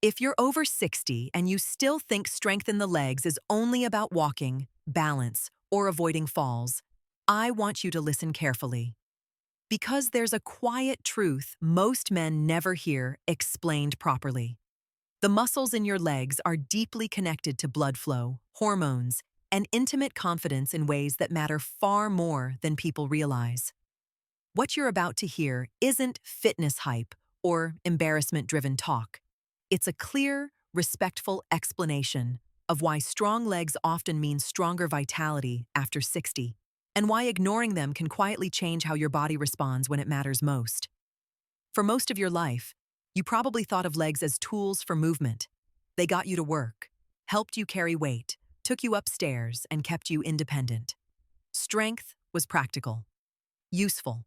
If you're over 60 and you still think strength in the legs is only about walking, balance, or avoiding falls, I want you to listen carefully. Because there's a quiet truth most men never hear explained properly. The muscles in your legs are deeply connected to blood flow, hormones, and intimate confidence in ways that matter far more than people realize. What you're about to hear isn't fitness hype or embarrassment-driven talk. It's a clear, respectful explanation of why strong legs often mean stronger vitality after 60, and why ignoring them can quietly change how your body responds when it matters most. For most of your life, you probably thought of legs as tools for movement. They got you to work, helped you carry weight, took you upstairs, and kept you independent. Strength was practical, useful.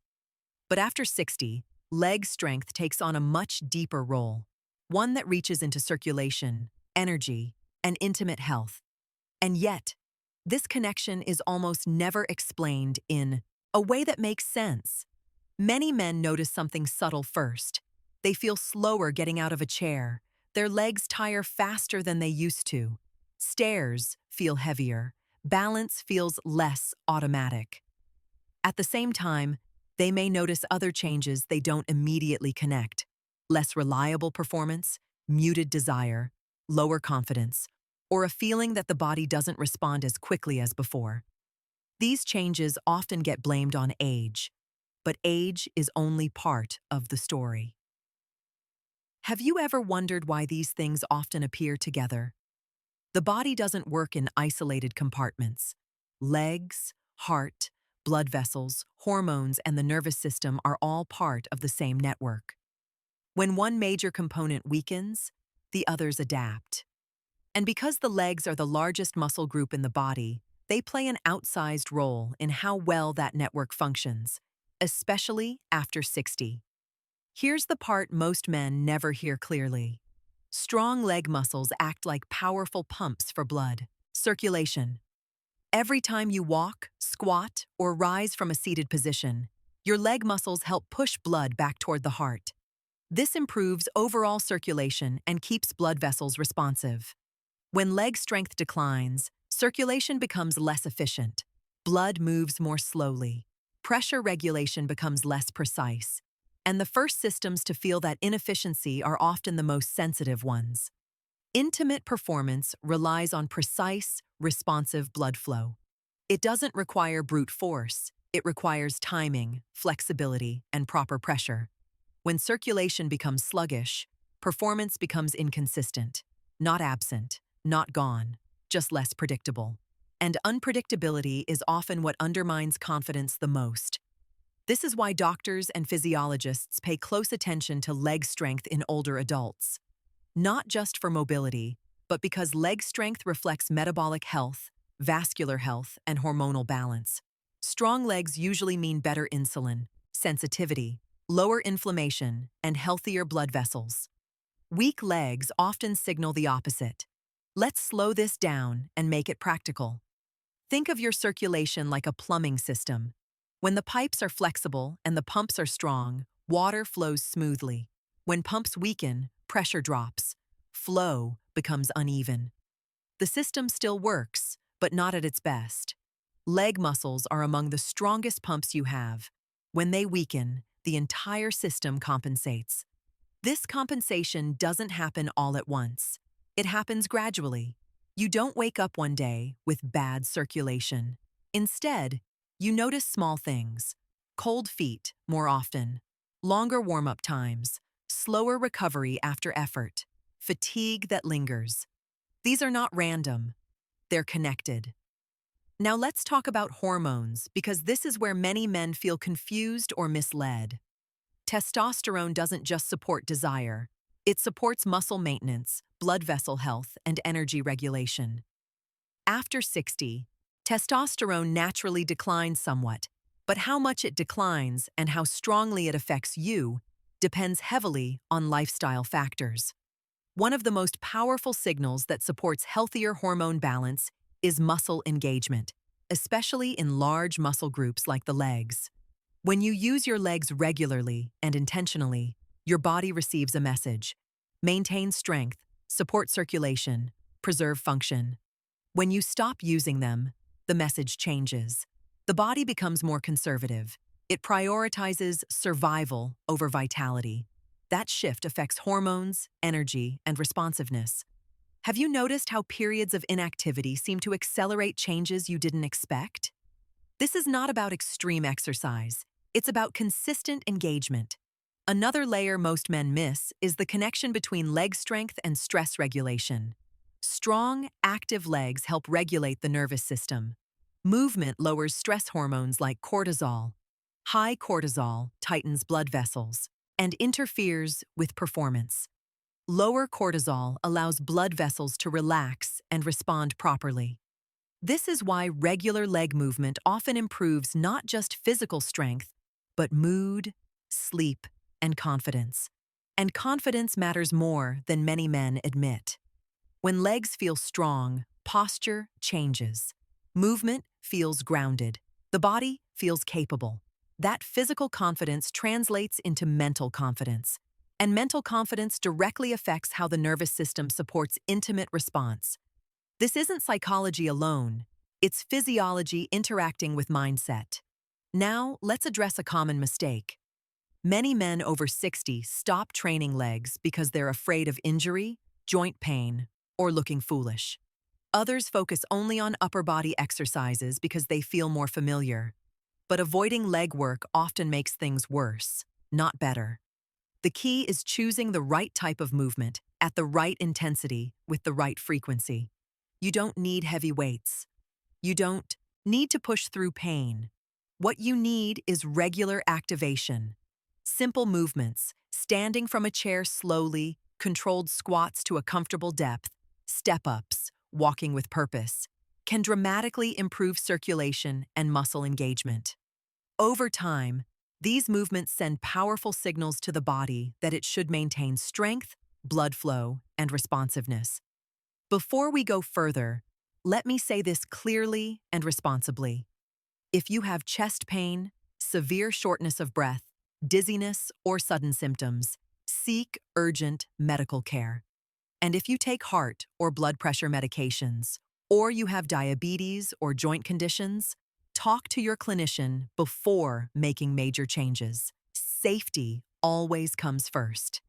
But after 60, leg strength takes on a much deeper role, one that reaches into circulation, energy, and intimate health. And yet, this connection is almost never explained in a way that makes sense. Many men notice something subtle first. They feel slower getting out of a chair. Their legs tire faster than they used to. Stairs feel heavier. Balance feels less automatic. At the same time, they may notice other changes they don't immediately connect. Less reliable performance, muted desire, lower confidence, or a feeling that the body doesn't respond as quickly as before. These changes often get blamed on age, but age is only part of the story. Have you ever wondered why these things often appear together? The body doesn't work in isolated compartments. Legs, heart, blood vessels, hormones, and the nervous system are all part of the same network. When one major component weakens, the others adapt. And because the legs are the largest muscle group in the body, they play an outsized role in how well that network functions, especially after 60. Here's the part most men never hear clearly. Strong leg muscles act like powerful pumps for blood, circulation. Every time you walk, squat, or rise from a seated position, your leg muscles help push blood back toward the heart. This improves overall circulation and keeps blood vessels responsive. When leg strength declines, circulation becomes less efficient. Blood moves more slowly. Pressure regulation becomes less precise. And the first systems to feel that inefficiency are often the most sensitive ones. Intimate performance relies on precise, responsive blood flow. It doesn't require brute force. It requires timing, flexibility, and proper pressure. When circulation becomes sluggish, performance becomes inconsistent, not absent, not gone, just less predictable. And unpredictability is often what undermines confidence the most. This is why doctors and physiologists pay close attention to leg strength in older adults. Not just for mobility, but because leg strength reflects metabolic health, vascular health, and hormonal balance. Strong legs usually mean better insulin, sensitivity, lower inflammation, and healthier blood vessels. Weak legs often signal the opposite. Let's slow this down and make it practical. Think of your circulation like a plumbing system. When the pipes are flexible and the pumps are strong, water flows smoothly. When pumps weaken, pressure drops. Flow becomes uneven. The system still works, but not at its best. Leg muscles are among the strongest pumps you have. When they weaken, the entire system compensates. This compensation doesn't happen all at once. It happens gradually. You don't wake up one day with bad circulation. Instead, you notice small things: cold feet more often, longer warm-up times, slower recovery after effort, fatigue that lingers. These are not random. They're connected. Now let's talk about hormones, because this is where many men feel confused or misled. Testosterone doesn't just support desire. It supports muscle maintenance, blood vessel health, and energy regulation. After 60, testosterone naturally declines somewhat, but how much it declines and how strongly it affects you depends heavily on lifestyle factors. One of the most powerful signals that supports healthier hormone balance is muscle engagement, especially in large muscle groups like the legs. When you use your legs regularly and intentionally, your body receives a message. maintain strength, support circulation, preserve function. When you stop using them, the message changes. The body becomes more conservative. It prioritizes survival over vitality. That shift affects hormones, energy, and responsiveness. Have you noticed how periods of inactivity seem to accelerate changes you didn't expect? This is not about extreme exercise. It's about consistent engagement. Another layer most men miss is the connection between leg strength and stress regulation. Strong, active legs help regulate the nervous system. Movement lowers stress hormones like cortisol. High cortisol tightens blood vessels and interferes with performance. Lower cortisol allows blood vessels to relax and respond properly. This is why regular leg movement often improves not just physical strength, but mood, sleep, and confidence. And confidence matters more than many men admit. When legs feel strong, posture changes. Movement feels grounded. The body feels capable. That physical confidence translates into mental confidence. And mental confidence directly affects how the nervous system supports intimate response. This isn't psychology alone. It's physiology interacting with mindset. Now, let's address a common mistake. Many men over 60 stop training legs because they're afraid of injury, joint pain, or looking foolish. Others focus only on upper body exercises because they feel more familiar. But avoiding leg work often makes things worse, not better. The key is choosing the right type of movement at the right intensity with the right frequency. You don't need heavy weights. You don't need to push through pain. What you need is regular activation. Simple movements, standing from a chair slowly, controlled squats to a comfortable depth, step-ups, walking with purpose, can dramatically improve circulation and muscle engagement. Over time, these movements send powerful signals to the body that it should maintain strength, blood flow, and responsiveness. Before we go further, let me say this clearly and responsibly. If you have chest pain, severe shortness of breath, dizziness, or sudden symptoms, seek urgent medical care. And if you take heart or blood pressure medications, or you have diabetes or joint conditions, talk to your clinician before making major changes. Safety always comes first.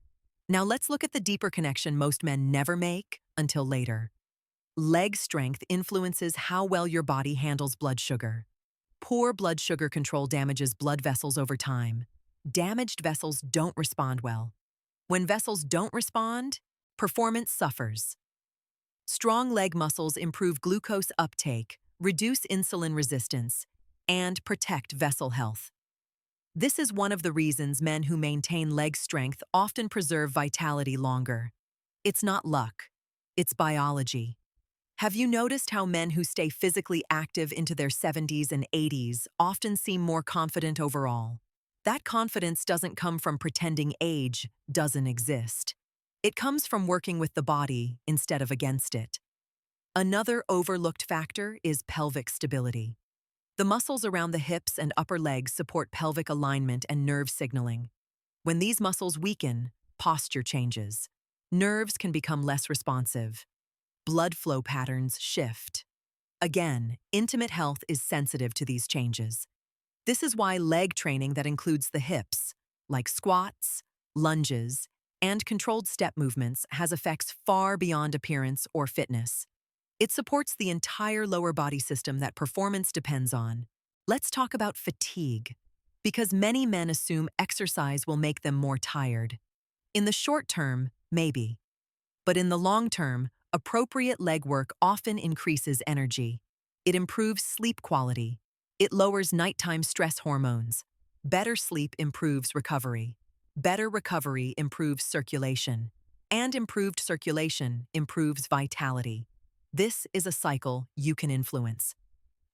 Now let's look at the deeper connection most men never make until later. Leg strength influences how well your body handles blood sugar. Poor blood sugar control damages blood vessels over time. Damaged vessels don't respond well. When vessels don't respond, performance suffers. Strong leg muscles improve glucose uptake, reduce insulin resistance, and protect vessel health. This is one of the reasons men who maintain leg strength often preserve vitality longer. It's not luck, it's biology. Have you noticed how men who stay physically active into their 70s and 80s often seem more confident overall? That confidence doesn't come from pretending age doesn't exist. It comes from working with the body instead of against it. Another overlooked factor is pelvic stability. The muscles around the hips and upper legs support pelvic alignment and nerve signaling. When these muscles weaken, posture changes. Nerves can become less responsive. Blood flow patterns shift. Again, intimate health is sensitive to these changes. This is why leg training that includes the hips, like squats, lunges, and controlled step movements, has effects far beyond appearance or fitness. It supports the entire lower body system that performance depends on. Let's talk about fatigue, because many men assume exercise will make them more tired. In the short term, maybe. But in the long term, appropriate leg work often increases energy. It improves sleep quality. It lowers nighttime stress hormones. Better sleep improves recovery. Better recovery improves circulation. And improved circulation improves vitality. This is a cycle you can influence.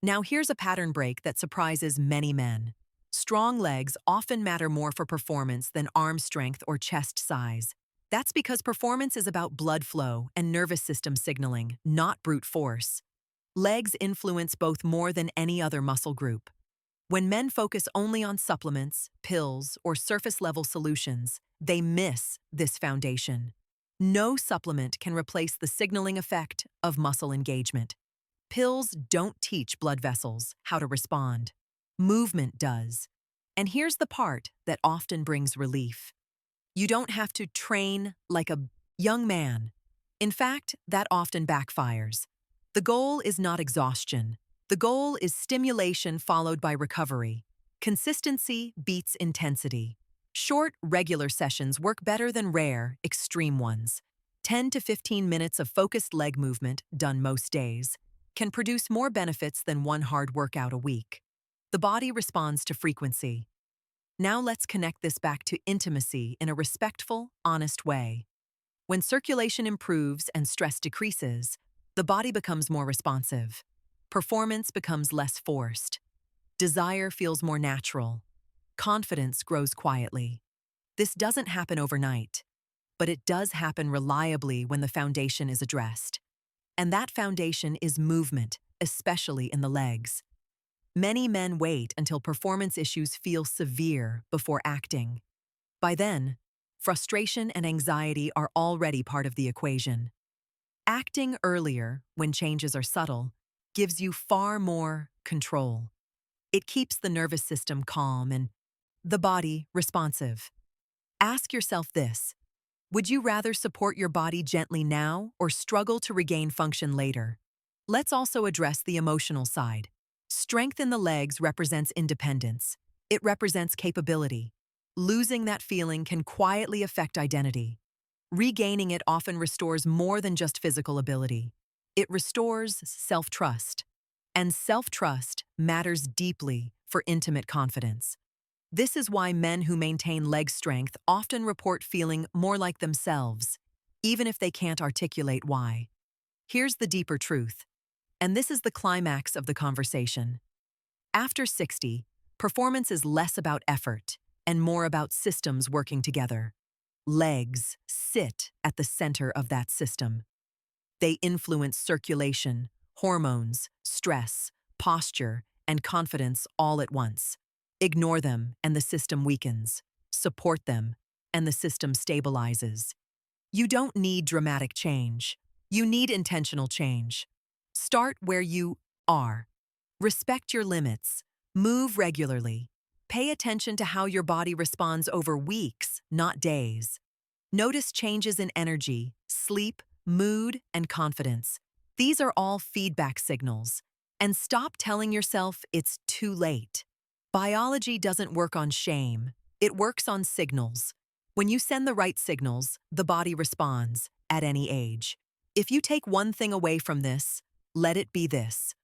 Now here's a pattern break that surprises many men. Strong legs often matter more for performance than arm strength or chest size. That's because performance is about blood flow and nervous system signaling, not brute force. Legs influence both more than any other muscle group. When men focus only on supplements, pills, or surface-level solutions, they miss this foundation. No supplement can replace the signaling effect of muscle engagement. Pills don't teach blood vessels how to respond. Movement does. And here's the part that often brings relief. You don't have to train like a young man. In fact, that often backfires. The goal is not exhaustion. The goal is stimulation followed by recovery. Consistency beats intensity. Short, regular sessions work better than rare, extreme ones. 10 to 15 minutes of focused leg movement, done most days, can produce more benefits than one hard workout a week. The body responds to frequency. Now let's connect this back to intimacy in a respectful, honest way. When circulation improves and stress decreases, the body becomes more responsive. Performance becomes less forced. Desire feels more natural. Confidence grows quietly. This doesn't happen overnight, but it does happen reliably when the foundation is addressed. And that foundation is movement, especially in the legs. Many men wait until performance issues feel severe before acting. By then, frustration and anxiety are already part of the equation. Acting earlier, when changes are subtle, gives you far more control. It keeps the nervous system calm and the body responsive. Ask yourself this: would you rather support your body gently now or struggle to regain function later? Let's also address the emotional side. Strength in the legs represents independence. It represents capability. Losing that feeling can quietly affect identity. Regaining it often restores more than just physical ability. It restores self-trust. And self-trust matters deeply for intimate confidence. This is why men who maintain leg strength often report feeling more like themselves, even if they can't articulate why. Here's the deeper truth, and this is the climax of the conversation. After 60, performance is less about effort and more about systems working together. Legs sit at the center of that system. They influence circulation, hormones, stress, posture, and confidence all at once. Ignore them, and the system weakens. Support them, and the system stabilizes. You don't need dramatic change. You need intentional change. Start where you are. Respect your limits. Move regularly. Pay attention to how your body responds over weeks, not days. Notice changes in energy, sleep, mood, and confidence. These are all feedback signals. And stop telling yourself it's too late. Biology doesn't work on shame. It works on signals. When you send the right signals, the body responds, at any age. If you take one thing away from this, let it be this: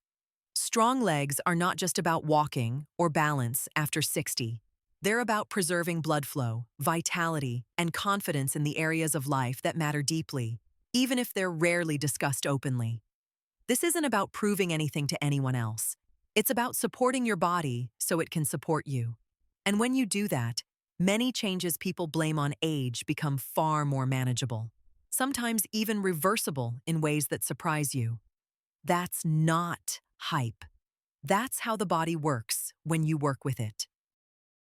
strong legs are not just about walking or balance after 60. They're about preserving blood flow, vitality, and confidence in the areas of life that matter deeply, even if they're rarely discussed openly. This isn't about proving anything to anyone else. It's about supporting your body so it can support you. And when you do that, many changes people blame on age become far more manageable, sometimes even reversible in ways that surprise you. That's not hype. That's how the body works when you work with it.